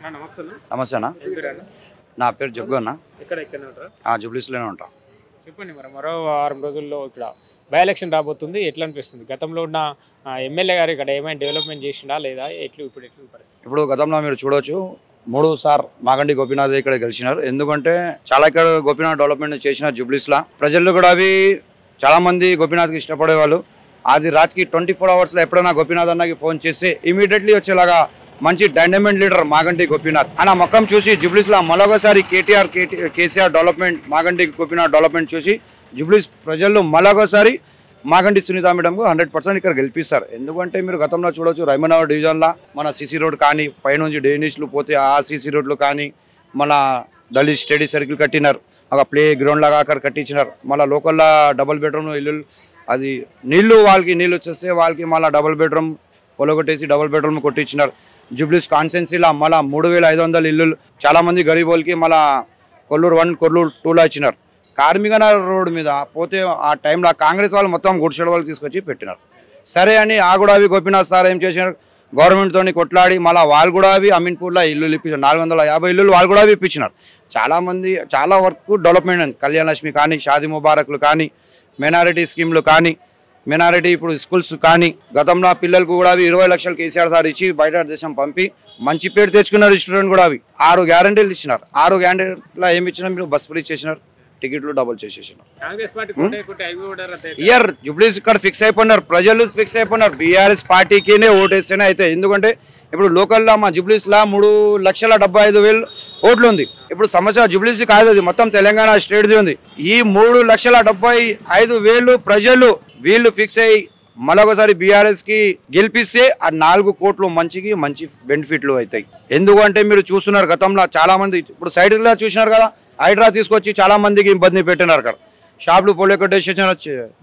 నమస్తే అన్న. నా పేరు జగ్గు అన్న. జూబ్లీస్లోనే ఉంటా. చెప్పండి, మరి మరో 6 రోజుల్లో ఇక్కడ బై ఎలక్షన్ రాబోతుంది. ఎట్లా అనిపిస్తుంది? గతంలో ఉన్న ఎమ్మెల్యే గారు ఇక్కడ ఏమైనా డెవలప్మెంట్ చేసిండా లేదా? ఇప్పుడు పరిస్థితి? ఇప్పుడు గతంలో మీరు చూడవచ్చు 3 సార్లు మాగంటి గోపీనాథ్ ఇక్కడ గెలిచినారు. ఎందుకంటే చాలా ఇక్కడ గోపీనాథ్ డెవలప్మెంట్ చేసినారు జూబ్లీస్లా. ప్రజలు కూడా అవి చాలా మంది గోపీనాథ్కి ఇష్టపడేవాళ్ళు. అది రాత్రికి 24 అవర్స్లో ఎప్పుడైనా గోపీనాథ్ అన్నకి ఫోన్ చేస్తే ఇమీడియట్లీ వచ్చేలాగా మంచి డైనమిక్ లీడర్ మాగంటి గోపీనాథ్ అన్న మొక్కం చూసి జూబ్లీస్లో మరొకసారి కేసీఆర్ డెవలప్మెంట్ మాగంటి గోపీనాథ్ డెవలప్మెంట్ చూసి జూబ్లీస్ ప్రజల్లో మరొకసారి మాగంటి సునీత మేడంకు 100% ఇక్కడ గెలిపిస్తారు. ఎందుకంటే మీరు గతంలో చూడవచ్చు రైమనగర్ డివిజన్లో మన సీసీ రోడ్ కానీ పైనుంచి డేనిష్లు పోతే ఆ సీసీ రోడ్లు కానీ మన దళిత్ స్టడీ సర్కిల్ కట్టినారు. ఒక ప్లే గ్రౌండ్ లాగా అక్కడ కట్టించినారు. మళ్ళీ లోకల్లో డబుల్ బెడ్రూమ్ ఇల్లు అది నీళ్లు వచ్చేస్తే వాళ్ళకి మళ్ళీ డబుల్ బెడ్రూమ్ పొలగొట్టేసి డబుల్ బెడ్రూమ్ కొట్టించినారు. జూబ్లీస్ కాన్స్టెన్సీలో మళ్ళీ 3500 ఇల్లు చాలా మంది గరీబ్ వాళ్ళకి మళ్ళీ కొల్లూరు 1 కొల్లూరు 2లో ఇచ్చినారు. కార్మికనగర్ రోడ్ మీద పోతే ఆ టైంలో కాంగ్రెస్ వాళ్ళు మొత్తం గుడిసెడ వాళ్ళు తీసుకొచ్చి పెట్టినారు. సరే అని ఆ కూడా అవి గోపీనాథ్ సార్ ఏం చేసినారు, గవర్నమెంట్తో కొట్లాడి మళ్ళీ వాళ్ళు కూడా అవి అమీన్పూర్లో ఇల్లు ఇప్పించారు. 450 ఇల్లు వాళ్ళు కూడా అవి ఇప్పించినారు. చాలా వరకు డెవలప్మెంట్ ఉంది. కళ్యాణ లక్ష్మి కానీ, షాదీ ముబారక్లు కానీ, మైనారిటీ స్కీమ్లు కానీ, మైనారిటీ ఇప్పుడు స్కూల్స్ కానీ, గతంలో పిల్లలకు కూడా అవి 20 లక్షలు కేసీఆర్ సార్ ఇచ్చి బయట దేశం పంపి మంచి పేరు తెచ్చుకున్నారు. స్టూడెంట్ కూడా అవి 6 గ్యారంటీలు ఇచ్చినారు. 6 గ్యారంటీలో ఏమి ఇచ్చినారు, మీరు బస్ ఫ్రీ చేసినారు, టికెట్లు డబుల్ చేసేసినారు. ఇయర్ జూబ్లీస్ ఇక్కడ ఫిక్స్ అయిపోయినారు, ప్రజలు ఫిక్స్ అయిపోయినారు. బీఆర్ఎస్ పార్టీకినే ఓటేస్తేనే అయితే. ఎందుకంటే ఇప్పుడు లోకల్లో మా జూబ్లీస్లో 3,75,000 ఓట్లు ఉంది. ఇప్పుడు సమస్య జూబ్లీస్ కాదు, అది మొత్తం తెలంగాణ స్టేట్ది ఉంది. ఈ 3,75,000 ప్రజలు వీళ్ళు ఫిక్స్ అయ్యి మరొకసారి బీఆర్ఎస్కి గెలిపిస్తే ఆ 4 కోట్లు మంచి బెనిఫిట్లు అవుతాయి. ఎందుకంటే మీరు చూస్తున్నారు గతంలో చాలా మంది ఇప్పుడు సైడ్లో చూసినారు కదా, హైడ్రా తీసుకొచ్చి చాలా మందికి ఇబ్బంది పెట్టినారు. అక్కడ షాపులు పొలకొట్టేసేసిన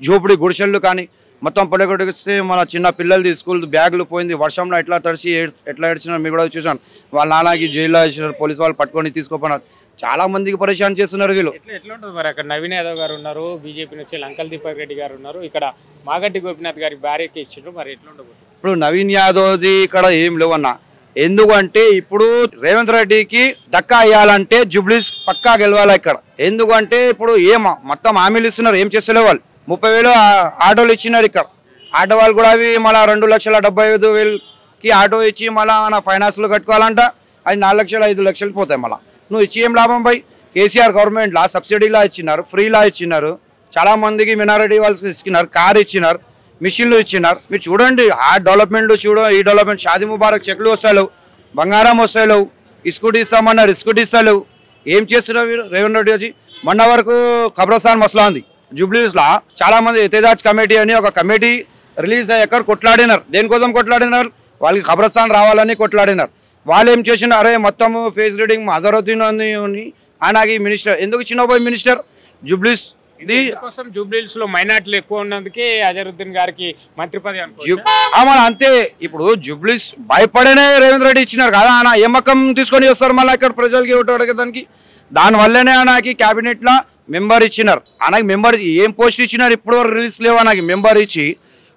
జోపుడి గుడిసెళ్ళు కానీ మొత్తం పొలకొట్టేస్తే మన చిన్న పిల్లలది స్కూల్ బ్యాగులు పోయింది. వర్షంలో ఎట్లా తడిచి ఎట్లా ఏడ్చినారు మీరు కూడా చూసాను. వాళ్ళ నాన్నకి జైల్లో వేసినారు, పోలీసు వాళ్ళు పట్టుకొని తీసుకోపోయినారు. చాలా మందికి పరేషాన్ చేస్తున్నారు వీళ్ళు. ఎట్లా ఉంటుంది మరి? అక్కడ నవీన్ యాదవ్ గారు ఉన్నారు, బీజేపీ నుంచి లంకల్ దీపక్ రెడ్డి గారు ఉన్నారు, ఇక్కడ మాగంటి గోపీనాథ్ గారి భార్యకి ఇచ్చిండ్రు. మరి ఎట్లా ఉండబోతుంది? ఇప్పుడు నవీన్ యాదవ్ది ఇక్కడ ఏం లేవన్నా. ఎందుకంటే ఇప్పుడు రేవంత్ రెడ్డికి దక్కా అయ్యాలంటే జూబ్లీస్ పక్కా గెలవాలి ఇక్కడ. ఎందుకంటే ఇప్పుడు మొత్తం హామీలు ఇస్తున్నారు, ఏం చేస్తలే వాళ్ళు. 30,000 ఆటోలు ఇచ్చినారు ఇక్కడ. ఆటో వాళ్ళు కూడా అవి మళ్ళీ 2,75,000కి ఆటో ఇచ్చి మళ్ళీ మన ఫైనాన్స్లో కట్టుకోవాలంట. అది 4,00,000-5,00,000 పోతాయి. మళ్ళీ నువ్వు ఇచ్చి ఏం లాభం పై? కేసీఆర్ గవర్నమెంట్లో సబ్సిడీలా ఇచ్చినారు, ఫ్రీలా ఇచ్చినారు, చాలా మందికి మినారిటీ వాళ్ళకి ఇచ్చినారు, కార్ ఇచ్చినారు, మిషన్లు ఇచ్చినారు. మీరు చూడండి ఆ డెవలప్మెంట్లు ఈ డెవలప్మెంట్. షాదీ ముబారక్ చెక్లు వస్తాయి, బంగారం వస్తాయి, ఇస్కూటీ ఇస్తామన్నారు, ఇస్కూటీ ఇస్తారు. ఏం చేస్తున్నారు మీరు? రేవంత్ రెడ్డి వచ్చి మొన్న వరకు ఖబ్రస్థాన్ మసలా ఉంది జూబ్లీస్లో. చాలా మంది ఎతేజాజ్ కమిటీ అని ఒక కమిటీ రిలీజ్ అయ్యాక కొట్లాడినారు. దేనికోసం కొట్లాడినారు? వాళ్ళకి ఖబ్రస్థాన్ రావాలని కొట్లాడినారు. వాళ్ళు ఏం చేసినారు, అరే మొత్తం ఫేస్ రీడింగ్ అజరుద్దీన్ అని ఆయనకి మినిస్టర్ ఎందుకు ఇచ్చినా పోయి మినిస్టర్ జూబ్లీస్ జూబ్లీస్ లో మైనార్టీలు ఎక్కువ ఉన్నందుకే అజరుద్దీన్ గారికి మంత్రి పదవి అంతే. ఇప్పుడు జూబ్లీస్ భయపడేనే రేవంత్ రెడ్డి ఇచ్చినారు కదా. ఆయన ఏ మక్కం తీసుకొని వస్తారు మళ్ళీ ఇక్కడ ప్రజలకి ఓటు అడగడానికి. దానివల్లనే ఆయనకి క్యాబినెట్ లో మెంబర్ ఇచ్చినారు. ఆయనకి మెంబర్ ఏం పోస్ట్ ఇచ్చినారు ఇప్పుడు రిలీజ్ లేవు. ఆయనకి మెంబర్ ఇచ్చి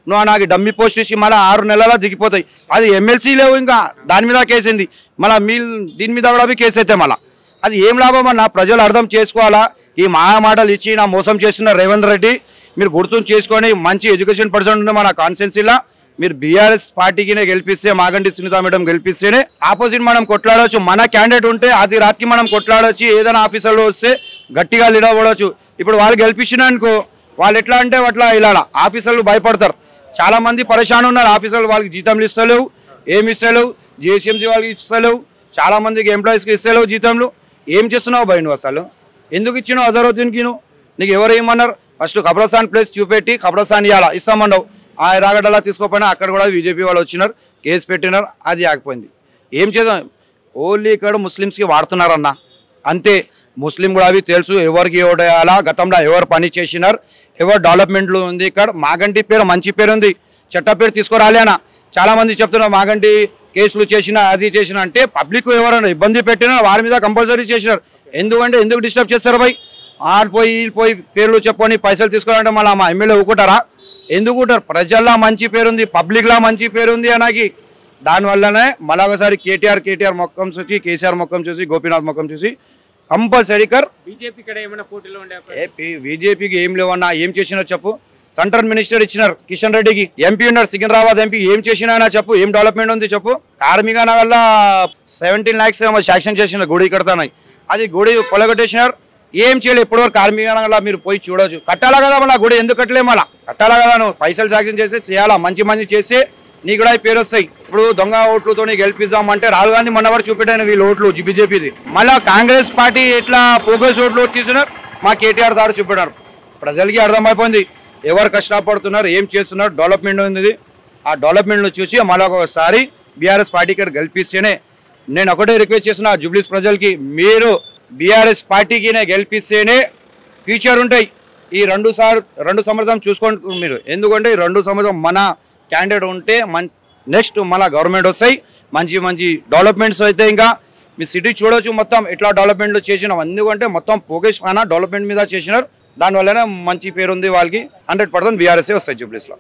నువ్వు నాకు డమ్మీ పోస్ట్ ఇచ్చి మళ్ళీ 6 నెలల దిగిపోతాయి. అది ఎమ్మెల్సీ లేవు, ఇంకా దాని మీద కేసింది. మళ్ళీ దీని మీద కూడా కేసు అయితే మళ్ళీ అది ఏం లాభం అన్న? ప్రజలు అర్థం చేసుకోవాలా. ఈ మాటలు ఇచ్చి నా మోసం చేస్తున్న రేవంత్ రెడ్డి మీరు గుర్తు చేసుకొని మంచి ఎడ్యుకేషన్ పర్సన్ ఉంది మన కాన్స్టిట్యున్సీలో. మీరు బీఆర్ఎస్ పార్టీకినే గెలిపిస్తే, మాగంటి సునీత మేడం గెలిపిస్తేనే ఆపోజిట్ మనం కొట్లాడవచ్చు. మన క్యాండిడేట్ ఉంటే అది రాత్రికి మనం కొట్లాడవచ్చు. ఏదైనా ఆఫీసర్లో వస్తే గట్టిగా లీడవచ్చు. ఇప్పుడు వాళ్ళు గెలిపించినా అనుకో, వాళ్ళు ఎట్లా అంటే అట్లా ఇలా ఆఫీసర్లు భయపడతారు. చాలా మంది పరేషాన్ ఉన్నారు. ఆఫీసర్లు వాళ్ళకి జీతంలు ఇస్తలేవు, ఏమి ఇస్తలేవు, జిహెచ్ఎంసీ వాళ్ళకి ఇస్తలేవు, చాలా మందికి ఎంప్లాయీస్కి ఇస్తలేవు జీతంలు. ఏం చేస్తున్నావు భయ్ నువ్వు? అసలు ఎందుకు ఇచ్చినావు అజరుద్దీన్కి? నీకు ఎవరు ఏమన్నారు? ఫస్ట్ ఖబ్రస్థాన్ ప్లేస్ చూపెట్టి ఖబ్రస్థాన్ ఇస్తామన్నావు. ఆ రాగడలా తీసుకోపోయినా అక్కడ కూడా బీజేపీ వాళ్ళు వచ్చినారు, కేసు పెట్టినారు, అది ఆగిపోయింది. ఏం చేద్దాం? ఓన్లీ ఇక్కడ ముస్లిమ్స్కి వాడుతున్నారన్న అంతే. ముస్లిం కూడా అవి తెలుసు ఎవరికి ఓటేయాలా, గతంలో ఎవరు పని చేసినారు, ఎవరు డెవలప్మెంట్లు ఉంది. ఇక్కడ మాగంటి పేరు మంచి పేరు ఉంది, చెట్ట పేరు తీసుకురాలి అన్న. చాలామంది చెప్తున్నారు మాగంటి కేసులు చేసినా అది చేసినా అంటే పబ్లిక్ ఎవరైనా ఇబ్బంది పెట్టినా వారి మీద కంపల్సరీ చేసినారు. ఎందుకు డిస్టర్బ్ చేస్తారు భయ్? ఆడిపోయి పేర్లు చెప్పుకొని పైసలు తీసుకోవాలంటే మళ్ళీ మా ఎమ్మెల్యే ఊకుంటారా? ఎందుకు ఊటారు? ప్రజల్లో మంచి పేరుంది, పబ్లిక్లా మంచి పేరుంది. అనకి దానివల్లనే మళ్ళీ ఒకసారి కేటీఆర్ మొక్కం చూసి కేసీఆర్ మొక్కం చూసి గోపీనాథ్ మొక్కం చూసి కంపల్సరీ బీజేపీ ఇక్కడ ఏమైనా పోటీలో ఉండే బీజేపీకి ఏం లేవన్నా ఏం చేసినా చెప్పు. సెంట్రల్ మినిస్టర్ ఇచ్చినారు కిషన్ రెడ్డికి, ఎంపీ ఉన్నారు సికింద్రాబాద్ ఎంపీ, ఏం చేసినా చెప్పు, ఏం డెవలప్మెంట్ ఉంది చెప్పు. కార్మిక వల్ల 17 lakhs శాంక్షన్ చేసిన గుడి కడతాయి, అది గుడి పొలగొట్టేసినారు, ఏం చేయలేదు ఇప్పటివరకు. కార్మిక మీరు పోయి చూడవచ్చు. కట్టాలా కదా మళ్ళీ గుడి, ఎందుకు కట్టలే మళ్ళీ కట్టాలా కదా, నువ్వు పైసలు శాంక్షన్ చేసి చేయాలా, మంచి చేసి నీ కూడా పేరు వస్తాయి. ఇప్పుడు దొంగ ఓట్లతో గెలిపిద్దాం అంటే రాహుల్ గాంధీ మొన్న వరకు చూపెట్టాను వీళ్ళు ఓట్లు బీజేపీది. మళ్ళీ కాంగ్రెస్ పార్టీ ఇట్లా పోగోస్ ఓట్లు తీసుకున్నారు, మా కేటీఆర్ సార్ చూపెట్టారు. ప్రజలకి అర్థమైపోయింది ఎవరు కష్టపడుతున్నారు, ఏం చేస్తున్నారు, డెవలప్మెంట్ ఉంది. ఆ డెవలప్మెంట్ చూసి మళ్ళీ ఒకసారి బీఆర్ఎస్ పార్టీకి గెలిపిస్తేనే, నేను ఒకటే రిక్వెస్ట్ చేసిన జూబ్లీస్ ప్రజలకి, మీరు బీఆర్ఎస్ పార్టీకి గెలిపిస్తేనే ఫ్యూచర్ ఉంటాయి. ఈ 2 సంవత్సరం చూసుకోండి మీరు, ఎందుకంటే ఈ 2 సంవత్సరం మన క్యాండిడేట్ ఉంటే నెక్స్ట్ మన గవర్నమెంట్ వస్తాయి, మంచి డెవలప్మెంట్స్ అయితే. ఇంకా మీ సిటీ చూడవచ్చు మొత్తం ఎట్లా డెవలప్మెంట్లు చేసినాం, ఎందుకంటే మొత్తం ఫోకస్ డెవలప్మెంట్ మీద చేసినారు. దానివల్లనే మంచి పేరు ఉంది వాళ్ళకి. 100% బీఆర్ఎస్ఏ వస్తాయి జూబ్లీస్లో.